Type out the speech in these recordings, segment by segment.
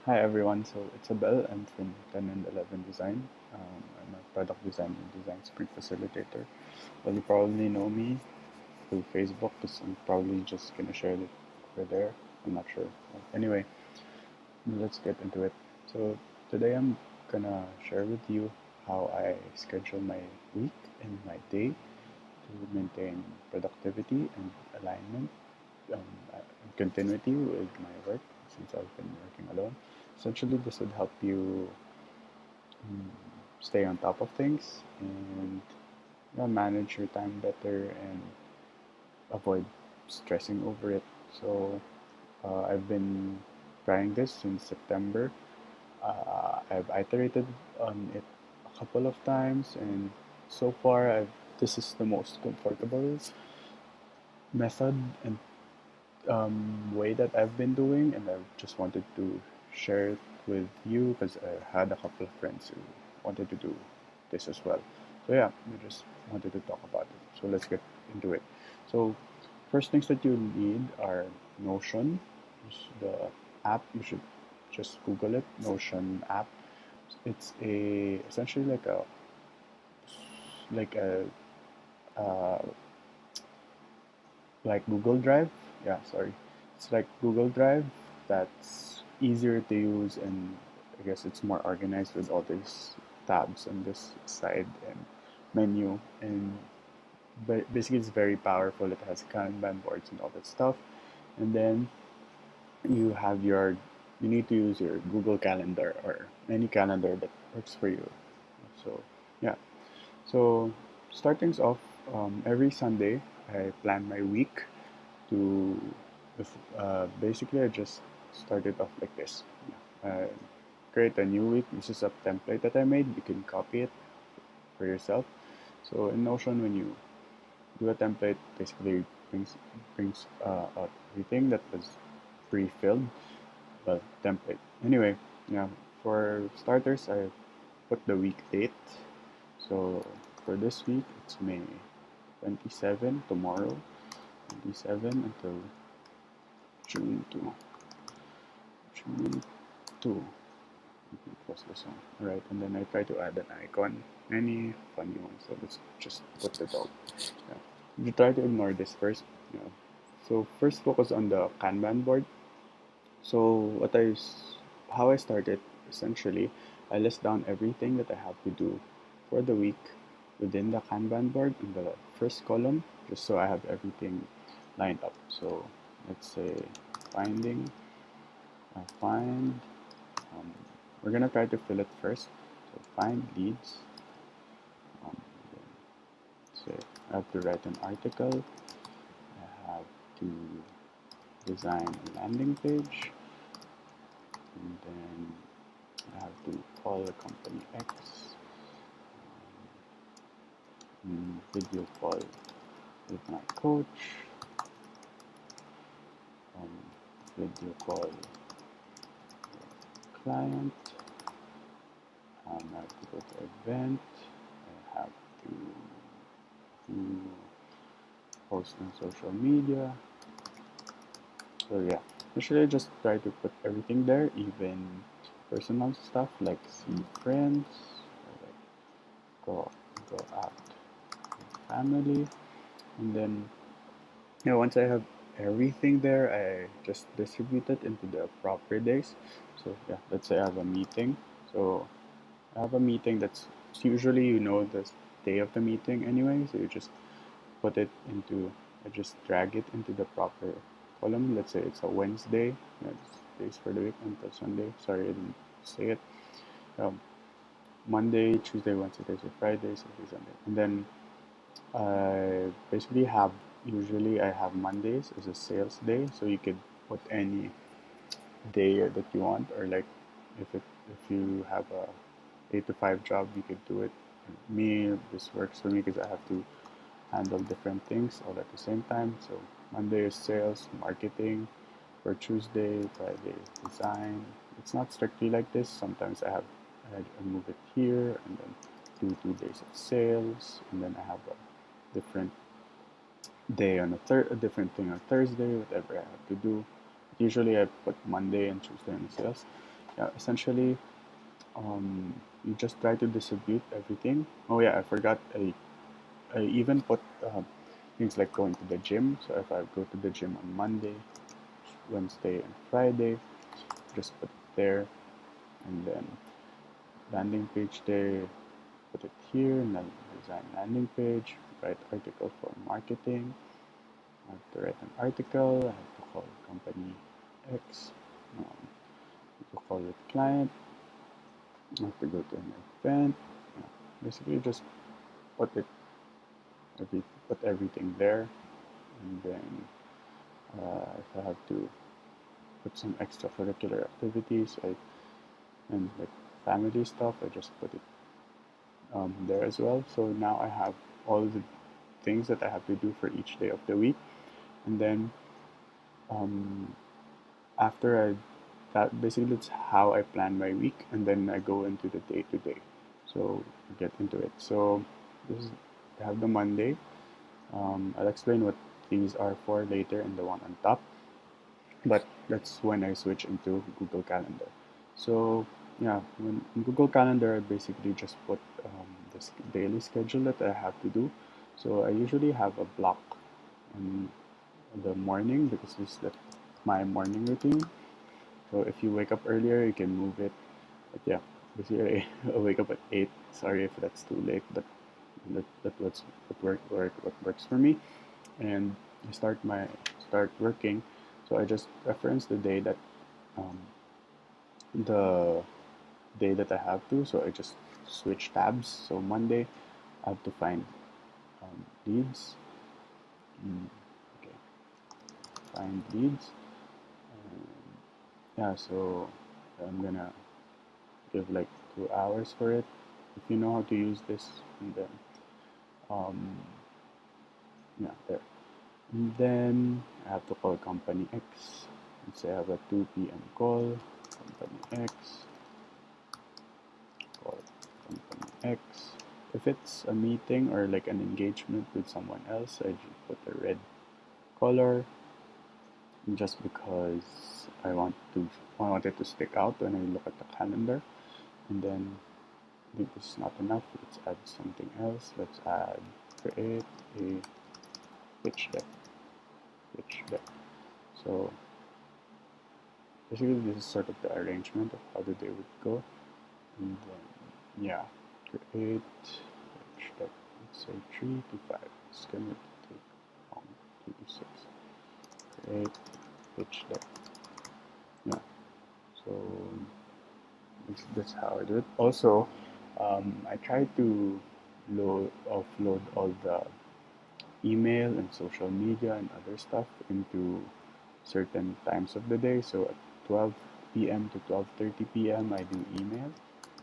Hi everyone, so it's Abel. I'm from 10 and 11 Design. I'm a product design and design sprint facilitator. Well, you probably know me through Facebook because I'm probably just gonna share it over there. I'm not sure. Anyway, let's get into it. So today I'm gonna share with you how I schedule my week and my day to maintain productivity and alignment and continuity with my work since I've been working alone. Essentially, this would help you mm, stay on top of things and manage your time better and avoid stressing over it. So I've been trying this since September. I've iterated on it a couple of times, and so far, this is the most comfortable method and way that I've been doing, and I just wanted to share it with you because I had a couple of friends who wanted to do this as well. So yeah, we just wanted to talk about it. So let's get into it. So first things that you need are Notion, the app. You should just Google it, Notion app. It's a essentially like a uh, like Google Drive. Yeah, sorry. It's like Google Drive that's easier to use, and I guess it's more organized with all these tabs on this side and menu. And basically, it's very powerful. It has Kanban boards and all that stuff. And then you have you need to use your Google Calendar or any calendar that works for you. So, yeah. So, starting off, every Sunday, I plan my week to basically I just started off like this. Uh, Create a new week. This is a template that I made. You can copy it for yourself. So in Notion, when you do a template, basically brings out everything that was pre-filled, well, template. Anyway, yeah. For starters, I put the week date. So for this week, it's May 27 tomorrow, 27 until June 2. June 2. Close this one. Alright, and then I try to add an icon. Any funny one. So let's just put the dog. Yeah. You try to ignore this first. Yeah. So first focus on the Kanban board. So how I started essentially, I list down everything that I have to do for the week within the Kanban board in the first column, just so I have everything lined up. So let's say finding, find. Um, we're gonna try to fill it first. So find leads. Um, say I have to write an article. I have to design a landing page, and then I have to call the company X, video call with my coach, um, video call with client, I have to go to event, I have to do post on social media. So yeah, usually I just try to put everything there, even personal stuff like see friends, or like go go out with family, and then once I have everything there, I just distribute it into the proper days. So yeah, let's say I have a meeting. So I have a meeting that's usually the day of the meeting anyway. So you just put it into, I just drag it into the proper column. Let's say it's a Wednesday. That's days for the week until Sunday. Sorry, I didn't say it. Um, Monday, Tuesday, Wednesday, Thursday, Friday, Saturday, Sunday, and then I basically have usually I have Mondays as a sales day, so you could put any day that you want, or like if you have a 8 to 5 job, you could do it. Me, this works for me because I have to handle different things all at the same time. So Monday is sales, marketing. For Tuesday, Friday is design. It's not strictly like this. Sometimes I move it here and then do 2 days of sales, and then I have a different day on a different thing on Thursday, whatever I have to do. Usually I put Monday and Tuesday on sales. yeah, essentially, you just try to distribute everything. Oh yeah, I forgot. I even put things like going to the gym. So if I go to the gym on Monday, Wednesday, and Friday, just put it there, and then landing page day, put it here, and then design landing page, write article for marketing. I have to write an article. I have to call company X. To call the client. I have to go to an event. Yeah, basically, just put it put everything there, and then if I have to put some extracurricular activities and like family stuff, I just put it there as well. So now I have all the things that I have to do for each day of the week, and then um, after I that basically that's how I plan my week, and then I go into the day to day. So I get into it. So this is I have the Monday. I'll explain what these are for later in the one on top, but that's when I switch into Google Calendar. So yeah, in Google Calendar, I basically just put this daily schedule that I have to do. So I usually have a block in the morning because this is my morning routine. So if you wake up earlier, you can move it. But yeah, basically I wake up at 8. Sorry if that's too late, but what works for me. And I start working. So I just reference um, the day that I have to. So I just switch tabs. So Monday I have to find leads. Okay, find leads. And yeah, so I'm gonna give like 2 hours for it. If you know how to use this, and then um, yeah, there. And then I have to call company X. Let's say I have a 2 p.m. call. Company X. Call company X. If it's a meeting or like an engagement with someone else, I just put a red color just because I want it to stick out when I look at the calendar. And then I think this is not enough. Let's add something else. Let's add create a pitch deck. Pitch deck. So basically, this is sort of the arrangement of how the day would go. And then, yeah, create pitch deck. Let's say 3 to 5. It's going to take long, 2 to 6. Create pitch deck. Yeah, so that's how I do it. Also, I try to offload all the email and social media and other stuff into certain times of the day. So at 12 p.m. to 12:30 p.m. I do email.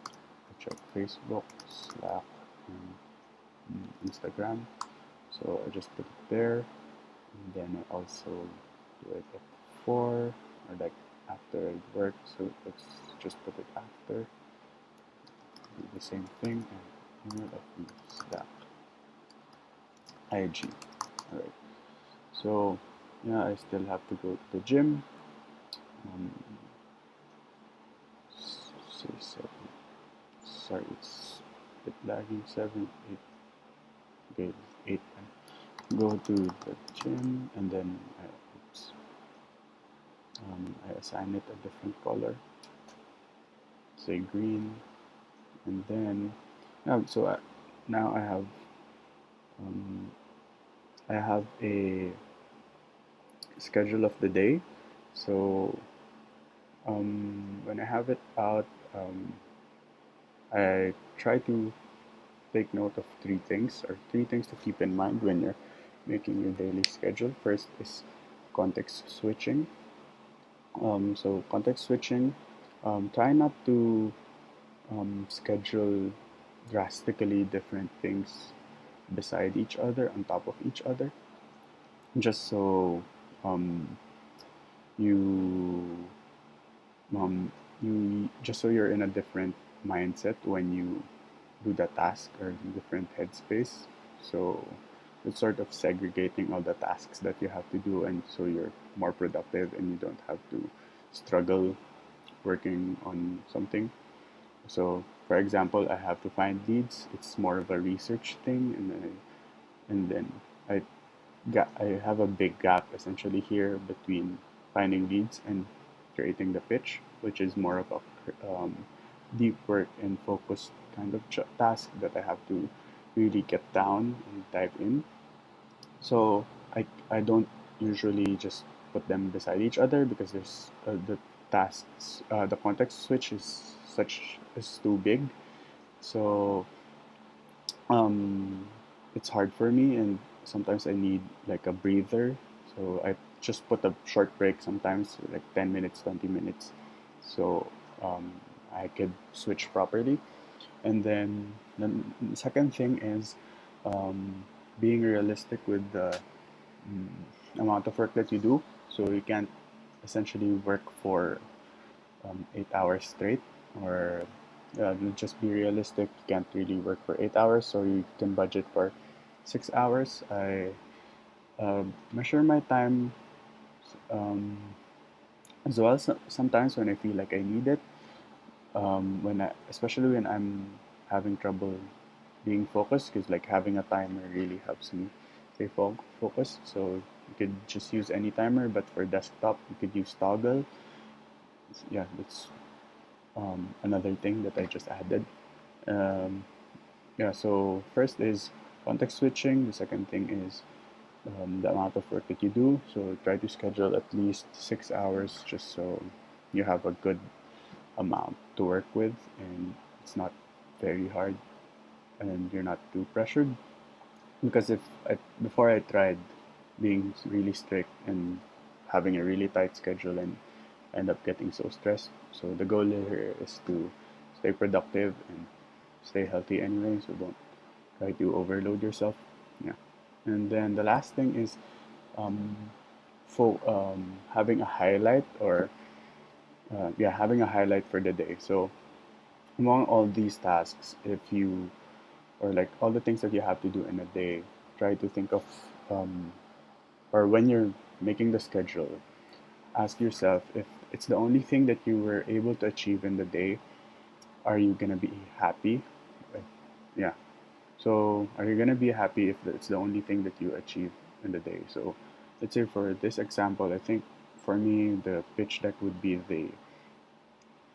I check Facebook, Slack, and Instagram. So I just put it there, and then I also do it at 4 or like after I work. So let's just put it after. Do the same thing and email of Slack, IG. Alright. So yeah, I still have to go to the gym. Um, say 7. Sorry, it's a bit lagging. 7, 8. Okay, 8. Go to the gym and then I assign it a different color. Say green, and then now um, I have a schedule of the day. So when I have it out, I try to take note of three things to keep in mind when you're making your daily schedule. First is context switching. So context switching, try not to schedule drastically different things beside each other, on top of each other, just so um, you you're in a different mindset when you do the task or different headspace. So it's sort of segregating all the tasks that you have to do, and so you're more productive and you don't have to struggle working on something. So, for example, I have to find leads. It's more of a research thing, and then I I have a big gap essentially here between finding leads and creating the pitch, which is more of a deep work and focused kind of task that I have to really get down and dive in. So I don't usually just put them beside each other because there's the tasks the context switch is too big. So um, it's hard for me, and sometimes I need like a breather. So I just put a short break sometimes, like 10 minutes, 20 minutes, so um, I could switch properly. And then the second thing is um, being realistic with the amount of work that you do. So you can't essentially work for 8 hours straight, or just be realistic. You can't really work for 8 hours, so you can budget for 6 hours. I measure my time um, as well. Sometimes when I feel like I need it, especially when I'm having trouble being focused, because like having a timer really helps me stay focused. So you could just use any timer, but for desktop you could use toggle. Yeah, that's another thing that I just added. Um, yeah, so first is context switching. The second thing is the amount of work that you do. So try to schedule at least 6 hours just so you have a good amount to work with, and it's not very hard and you're not too pressured. Because before I tried being really strict and having a really tight schedule and end up getting so stressed. So the goal here is to stay productive and stay healthy anyway. So don't try to overload yourself. Yeah. And then the last thing is um, having a highlight, or having a highlight for the day. So among all these tasks, if you or like all the things that you have to do in a day, try to think of um, or when you're making the schedule, ask yourself if it's the only thing that you were able to achieve in the day, are you gonna be happy? Like, yeah. So are you gonna be happy if it's the only thing that you achieve in the day? So let's say for this example, I think for me the pitch deck would be the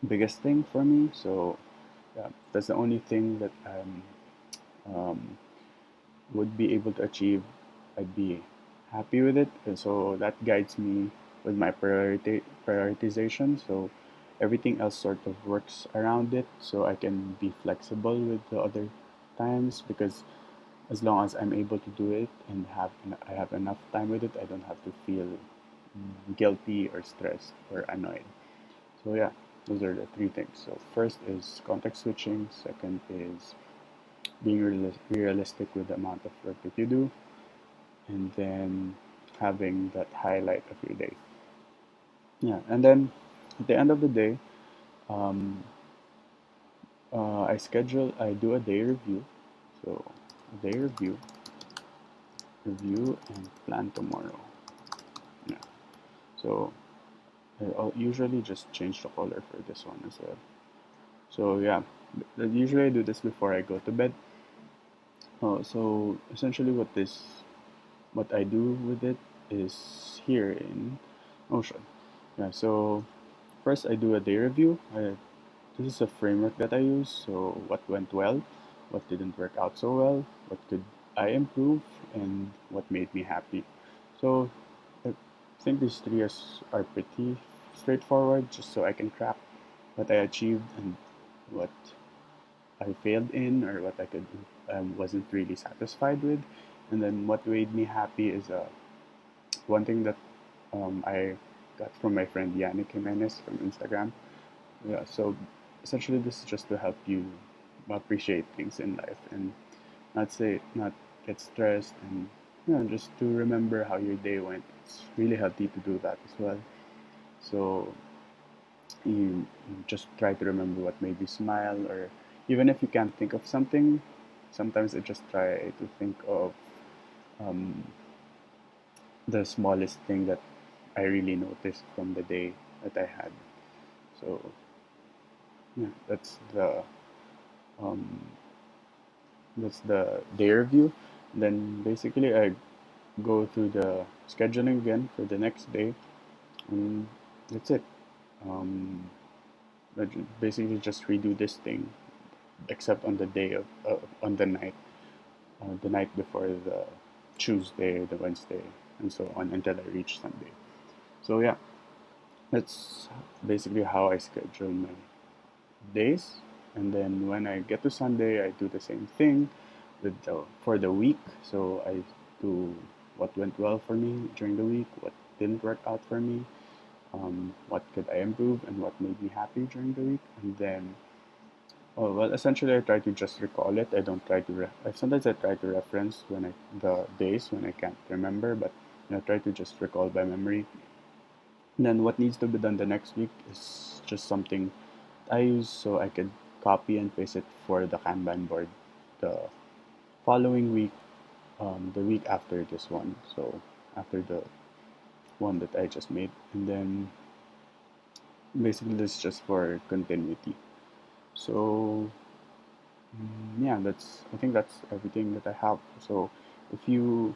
biggest thing for me. So yeah, that's the only thing that um, would be able to achieve. I'd be happy with it, and so that guides me with my prioritization. So everything else sort of works around it, so I can be flexible with the other times, because as long as I'm able to do it and I have enough time with it, I don't have to feel guilty or stressed or annoyed. So yeah, those are the three things. So first is context switching. Second is being realistic with the amount of work that you do, and then having that highlight of your day. Yeah, and then at the end of the day, um, I do a day review. So a day review and plan tomorrow. Yeah. So I'll usually just change the color for this one as well. So yeah, usually I do this before I go to bed. So essentially, what I do with it is here in Notion. Yeah. So first I do a day review. This is a framework that I use. So what went well, what didn't work out so well, what could I improve, and what made me happy. So I think these three are pretty straightforward, just so I can track what I achieved and what I failed in, or what I could wasn't really satisfied with. And then what made me happy is one thing that I got from my friend Yannick Jimenez from Instagram. Yeah, so essentially this is just to help you appreciate things in life and not get stressed, and just to remember how your day went. It's really healthy to do that as well. So you just try to remember what made you smile, or even if you can't think of something, sometimes I just try to think of um, the smallest thing that I really noticed from the day that I had. So yeah, um, that's the day review. Then basically I go through the scheduling again for the next day, and that's it. Um, Basically just redo this thing, except on the day of on the night before the Tuesday, the Wednesday, and so on until I reach Sunday. So yeah, that's basically how I schedule my days. And then when I get to Sunday, I do the same thing for the week. So I do what went well for me during the week, what didn't work out for me, what could I improve, and what made me happy during the week. And then, oh, well, essentially, I try to just recall it. I don't try to. Sometimes I try to reference the days when I can't remember, but try to just recall by memory. And then what needs to be done the next week is just something I use so I could copy and paste it for the Kanban board the following week, the week after this one. So after the one that I just made, and then basically this is just for continuity. So yeah, I think that's everything that I have. So if you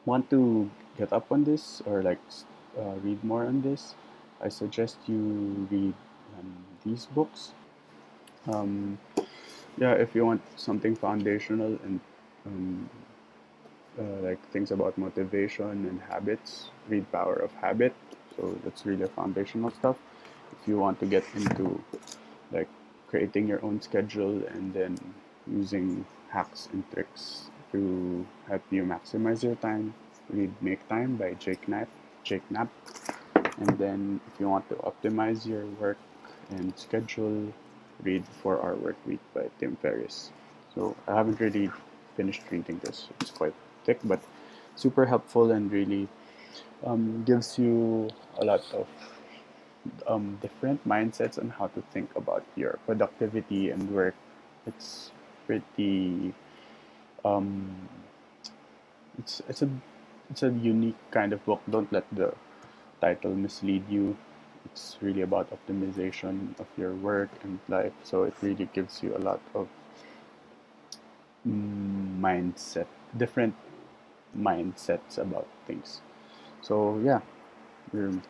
want to get up on this or like read more on this, I suggest you read these books. Um, yeah, if you want something foundational and um, like things about motivation and habits, read Power of Habit. So that's really foundational stuff. If you want to get into like creating your own schedule and then using hacks and tricks to help you maximize your time, read Make Time by Jake Knapp. And then if you want to optimize your work and schedule, read 4 Hour Work Week by Tim Ferriss. So I haven't really finished reading this. It's quite thick, but super helpful and really gives you a lot of different mindsets on how to think about your productivity and work. It's pretty um, it's a unique kind of book. Don't let the title mislead you. It's really about optimization of your work and life. So it really gives you a lot of different mindsets about things. So yeah,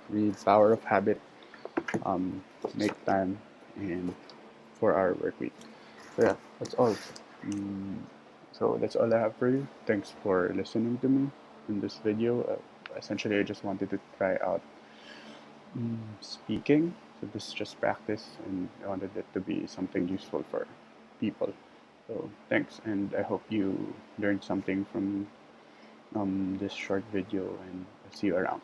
read Power of Habit, Make Time, and 4 Hour Work Week. So yeah, that's all. Mm, so that's all I have for you. Thanks for listening to me in this video. Essentially, I just wanted to try out speaking. So this is just practice, and I wanted it to be something useful for people. So thanks, and I hope you learned something from this short video, and I'll see you around.